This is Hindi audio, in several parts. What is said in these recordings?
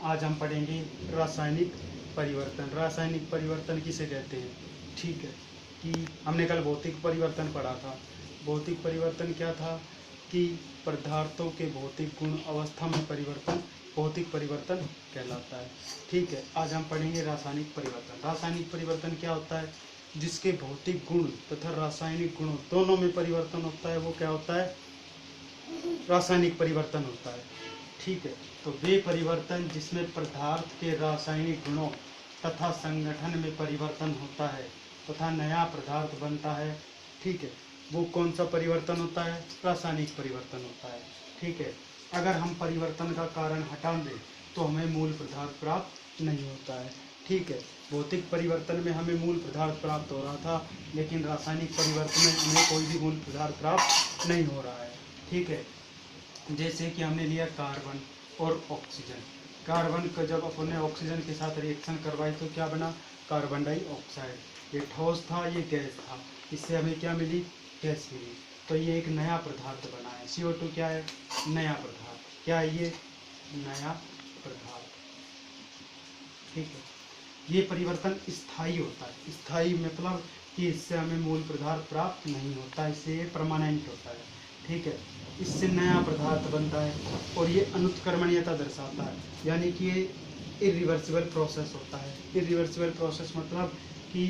आज हम पढ़ेंगे रासायनिक परिवर्तन। रासायनिक परिवर्तन किसे कहते हैं? ठीक है, कि हमने कल भौतिक परिवर्तन पढ़ा था। भौतिक परिवर्तन क्या था? कि पदार्थों के भौतिक गुण अवस्था में परिवर्तन भौतिक परिवर्तन कहलाता है। ठीक है, आज हम पढ़ेंगे रासायनिक परिवर्तन। रासायनिक परिवर्तन क्या होता है? जिसके भौतिक गुण तथा रासायनिक गुणों दोनों में परिवर्तन होता है, वो क्या होता है? रासायनिक परिवर्तन होता है। ठीक है, तो वे परिवर्तन जिसमें पदार्थ के रासायनिक गुणों तथा संगठन में परिवर्तन होता है तथा नया पदार्थ बनता है, ठीक है, वो कौन सा परिवर्तन होता है? रासायनिक परिवर्तन होता है। ठीक है, अगर हम परिवर्तन का कारण हटा दें तो हमें मूल पदार्थ प्राप्त नहीं होता है। ठीक है, भौतिक परिवर्तन में हमें मूल पदार्थ प्राप्त हो रहा था, लेकिन रासायनिक परिवर्तन में हमें कोई भी मूल पदार्थ प्राप्त नहीं हो रहा है। ठीक है, जैसे कि हमने लिया कार्बन और ऑक्सीजन। कार्बन का जब अपने ऑक्सीजन के साथ रिएक्शन करवाई तो क्या बना? Carbon dioxide. ये ठोस था, ये गैस था, इससे हमें क्या मिली? गैस मिली। तो ये एक नया पदार्थ बना है। CO2 क्या है? नया पदार्थ। क्या है ये? नया पदार्थ। ठीक है, ये परिवर्तन स्थायी होता है। स्थायी मतलब कि इससे हमें मूल पदार्थ प्राप्त नहीं होता, इससे ये परमानेंट होता है। ठीक है, इससे नया पदार्थ बनता है और ये अनुत्क्रमणीयता दर्शाता है, यानी कि ये इरिवर्सिबल प्रोसेस होता है। इरिवर्सिबल प्रोसेस मतलब कि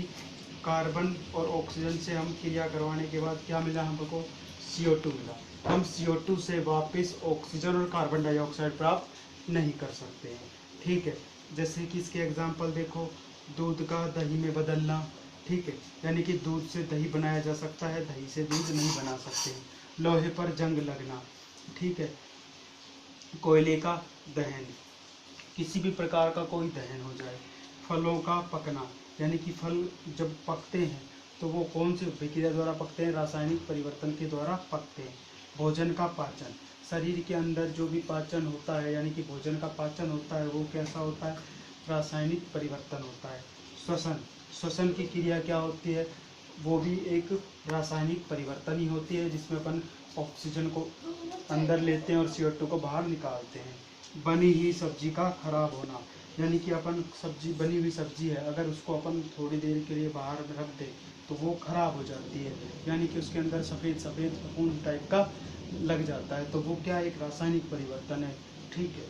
कार्बन और ऑक्सीजन से हम क्रिया करवाने के बाद क्या मिला हमको? CO2 मिला। हम CO2 से वापस ऑक्सीजन और कार्बन डाइऑक्साइड प्राप्त नहीं कर सकते हैं। ठीक है, जैसे कि इसके एग्जाम्पल देखो, दूध का दही में बदलना। ठीक है, यानी कि दूध से दही बनाया जा सकता है, दही से दूध नहीं बना सकते हैं। लोहे पर जंग लगना। ठीक है, कोयले का दहन, किसी भी प्रकार का कोई दहन हो जाए। फलों का पकना, यानी कि फल जब पकते हैं तो वो कौन सी प्रक्रिया द्वारा पकते हैं? रासायनिक परिवर्तन के द्वारा पकते हैं। भोजन का पाचन, शरीर के अंदर जो भी पाचन होता है, यानी कि भोजन का पाचन होता है, वो कैसा होता है? रासायनिक परिवर्तन होता है। श्वसन, श्वसन की क्रिया क्या होती है? वो भी एक रासायनिक परिवर्तन ही होती है, जिसमें अपन ऑक्सीजन को अंदर लेते हैं और CO2 को बाहर निकालते हैं। बनी ही सब्जी का खराब होना, यानी कि अपन सब्जी, बनी हुई सब्जी है, अगर उसको अपन थोड़ी देर के लिए बाहर रख दें तो वो खराब हो जाती है, यानी कि उसके अंदर सफ़ेद सफ़ेद फफूंद टाइप का लग जाता है, तो वो क्या? एक रासायनिक परिवर्तन है। ठीक है,